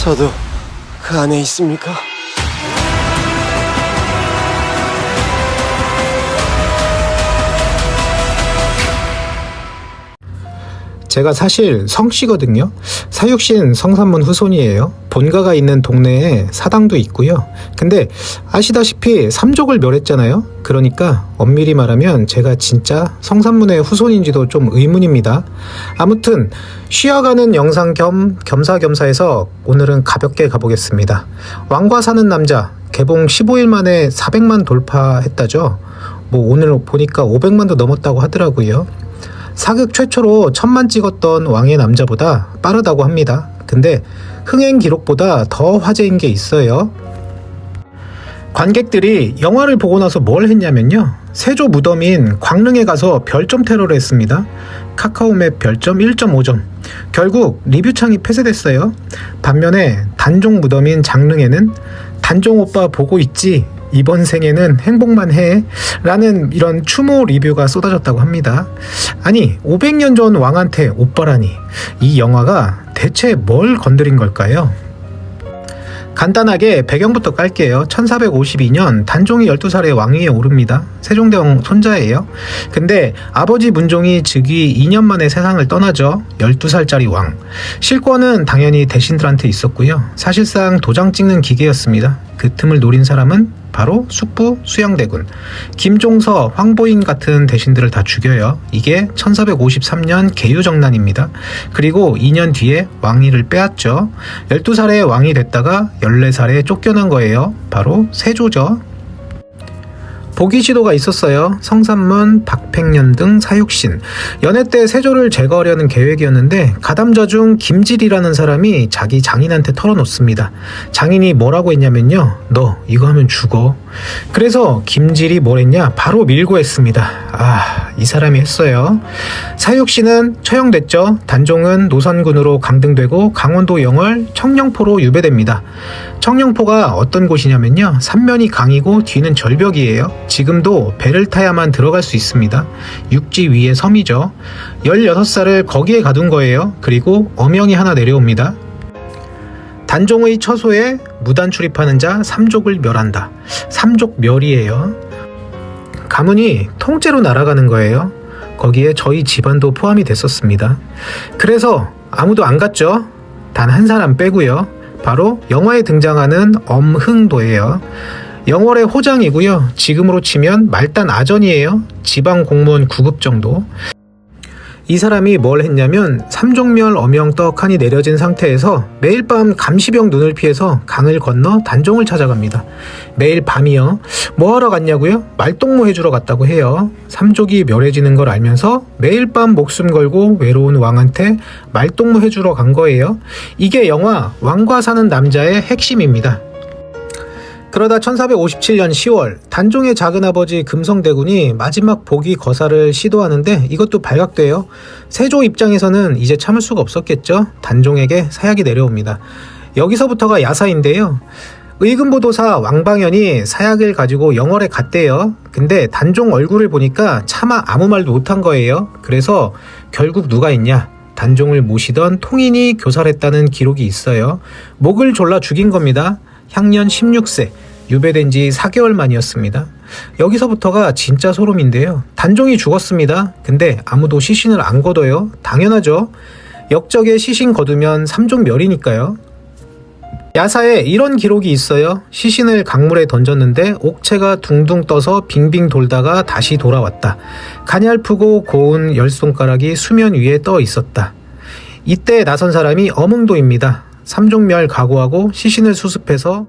저도 그 안에 있습니까? 제가 사실 성씨거든요. 사육신 성산문 후손이에요. 본가가 있는 동네에 사당도 있고요. 근데 아시다시피 삼족을 멸했잖아요. 그러니까 엄밀히 말하면 제가 진짜 성산문의 후손인지도 좀 의문입니다. 아무튼 쉬어가는 영상 겸 겸사겸사해서 오늘은 가볍게 가보겠습니다. 왕과 사는 남자 개봉 15일 만에 400만 돌파했다죠. 오늘 보니까 500만도 넘었다고 하더라고요. 사극 최초로 1000만 찍었던 왕의 남자보다 빠르다고 합니다. 근데 흥행 기록보다 더 화제인 게 있어요. 관객들이 영화를 보고 나서 뭘 했냐면요, 세조 무덤인 광릉에 가서 별점 테러를 했습니다. 카카오맵 별점 1.5점. 결국 리뷰창이 폐쇄됐어요. 반면에 단종 무덤인 장릉에는 단종 오빠 보고 있지? 이번 생에는 행복만 해 라는 이런 추모 리뷰가 쏟아졌다고 합니다. 아니 500년 전 왕한테 오빠라니, 이 영화가 대체 뭘 건드린 걸까요? 간단하게 배경부터 깔게요. 1452년 단종이 12살에 왕위에 오릅니다. 세종대왕 손자예요. 근데 아버지 문종이 즉위 2년 만에 세상을 떠나죠. 12살짜리 왕. 실권은 당연히 대신들한테 있었고요. 사실상 도장 찍는 기계였습니다. 그 틈을 노린 사람은 바로 숙부 수양대군, 김종서, 황보인 같은 대신들을 다 죽여요. 이게 1453년 개유정난입니다. 그리고 2년 뒤에 왕위를 빼앗죠. 12살에 왕이 됐다가 14살에 쫓겨난 거예요. 바로 세조죠. 보기시도가 있었어요. 성산문, 박팽년 등 사육신. 연애 때 세조를 제거하려는 계획이었는데 가담자 중 김질이라는 사람이 자기 장인한테 털어놓습니다. 장인이 뭐라고 했냐면요, 너 이거 하면 죽어. 그래서 김질이 뭘 했냐, 바로 밀고 했습니다. 이 사람이 했어요. 사육신은 처형됐죠. 단종은 노선군으로 강등되고 강원도 영월 청령포로 유배됩니다. 청령포가 어떤 곳이냐면요, 삼면이 강이고 뒤는 절벽이에요. 지금도 배를 타야만 들어갈 수 있습니다. 육지 위의 섬이죠. 16살을 거기에 가둔 거예요. 그리고 어명이 하나 내려옵니다. 단종의 처소에 무단 출입하는 자 삼족을 멸한다. 삼족멸이에요. 가문이 통째로 날아가는 거예요. 거기에 저희 집안도 포함이 됐었습니다. 그래서 아무도 안 갔죠. 단 한 사람 빼고요. 바로 영화에 등장하는 엄흥도예요. 영월의 호장이고요. 지금으로 치면 말단 아전이에요. 지방 공무원 9급 정도. 이 사람이 뭘 했냐면 삼족멸 어명 떡하니 내려진 상태에서 매일 밤 감시병 눈을 피해서 강을 건너 단종을 찾아갑니다. 매일 밤이요. 뭐하러 갔냐고요? 말동무 해주러 갔다고 해요. 삼족이 멸해지는 걸 알면서 매일 밤 목숨 걸고 외로운 왕한테 말동무 해주러 간 거예요. 이게 영화 왕과 사는 남자의 핵심입니다. 그러다 1457년 10월 단종의 작은아버지 금성대군이 마지막 복위 거사를 시도하는데 이것도 발각돼요. 세조 입장에서는 이제 참을 수가 없었겠죠. 단종에게 사약이 내려옵니다. 여기서부터가 야사인데요. 의금보도사 왕방현이 사약을 가지고 영월에 갔대요. 근데 단종 얼굴을 보니까 차마 아무 말도 못한 거예요. 그래서 결국 누가 있냐? 단종을 모시던 통인이 교살했다는 기록이 있어요. 목을 졸라 죽인 겁니다. 향년 16세, 유배된 지 4개월 만이었습니다. 여기서부터가 진짜 소름인데요. 단종이 죽었습니다. 근데 아무도 시신을 안 걷어요. 당연하죠. 역적에 시신 거두면 삼족멸이니까요. 야사에 이런 기록이 있어요. 시신을 강물에 던졌는데 옥체가 둥둥 떠서 빙빙 돌다가 다시 돌아왔다. 가냘프고 고운 열 손가락이 수면 위에 떠 있었다. 이때 나선 사람이 엄흥도입니다. 삼족멸 각오하고 시신을 수습해서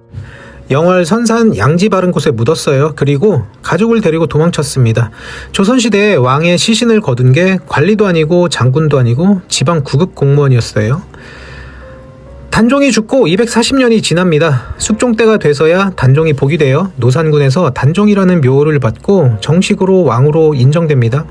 영월 선산 양지 바른 곳에 묻었어요. 그리고 가족을 데리고 도망쳤습니다. 조선시대에 왕의 시신을 거둔 게 관리도 아니고 장군도 아니고 지방 9급 공무원이었어요. 단종이 죽고 240년이 지납니다. 숙종 때가 돼서야 단종이 복위 돼요. 노산군에서 단종이라는 묘를 받고 정식으로 왕으로 인정됩니다.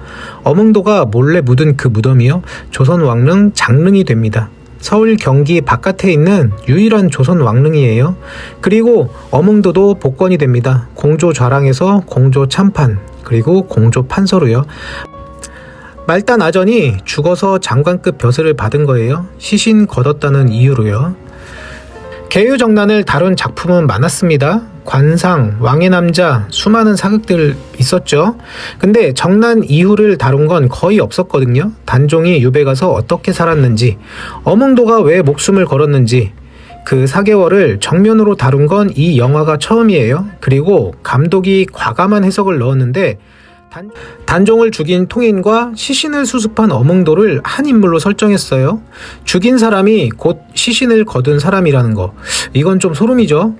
엄흥도가 몰래 묻은 그 무덤이요, 조선 왕릉 장릉이 됩니다. 서울 경기 바깥에 있는 유일한 조선 왕릉이에요. 그리고 엄흥도도 복권이 됩니다. 공조 좌랑에서 공조 참판, 그리고 공조 판서로요. 말단 아전이 죽어서 장관급 벼슬을 받은 거예요. 시신 걷었다는 이유로요. 계유정난을 다룬 작품은 많았습니다. 관상, 왕의 남자, 수많은 사극들 있었죠. 근데 정난 이후를 다룬 건 거의 없었거든요. 단종이 유배 가서 어떻게 살았는지, 어몽도가 왜 목숨을 걸었는지, 그 4개월을 정면으로 다룬 건 이 영화가 처음이에요. 그리고 감독이 과감한 해석을 넣었는데 단종을 죽인 통인과 시신을 수습한 어몽도를 한 인물로 설정했어요. 죽인 사람이 곧 시신을 거둔 사람이라는 거, 이건 좀 소름이죠.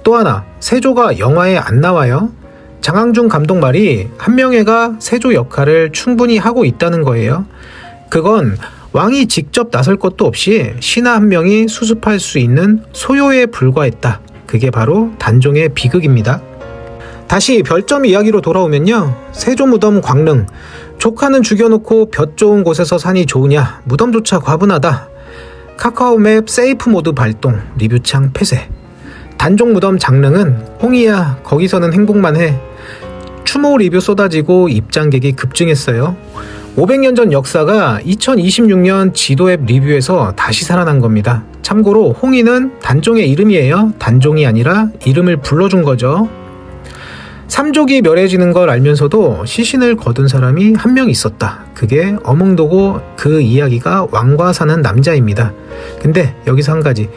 또 하나, 세조가 영화에 안 나와요. 장항준 감독 말이 한명회가 세조 역할을 충분히 하고 있다는 거예요. 그건 왕이 직접 나설 것도 없이 신하 한 명이 수습할 수 있는 소요에 불과했다. 그게 바로 단종의 비극입니다. 다시 별점 이야기로 돌아오면요. 세조 무덤 광릉. 조카는 죽여놓고 볕 좋은 곳에서 산이 좋으냐. 무덤조차 과분하다. 카카오맵 세이프 모드 발동. 리뷰창 폐쇄. 단종 무덤 장릉은 홍이야 거기서는 행복만 해. 추모 리뷰 쏟아지고 입장객이 급증했어요. 500년 전 역사가 2026년 지도앱 리뷰에서 다시 살아난 겁니다. 참고로 홍이는 단종의 이름이에요. 단종이 아니라 이름을 불러준 거죠. 삼족이 멸해지는 걸 알면서도 시신을 거둔 사람이 한 명 있었다. 그게 어몽도고 그 이야기가 왕과 사는 남자입니다. 근데 여기서 한 가지.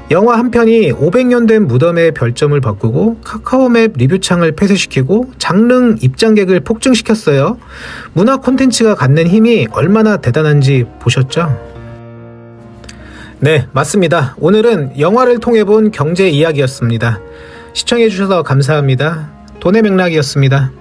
영화 한 편이 500년 된 무덤의 별점을 바꾸고 카카오맵 리뷰창을 폐쇄시키고 장릉 입장객을 폭증시켰어요. 문화 콘텐츠가 갖는 힘이 얼마나 대단한지 보셨죠? 네, 맞습니다. 오늘은 영화를 통해 본 경제 이야기였습니다. 시청해주셔서 감사합니다. 돈의 맥락이었습니다.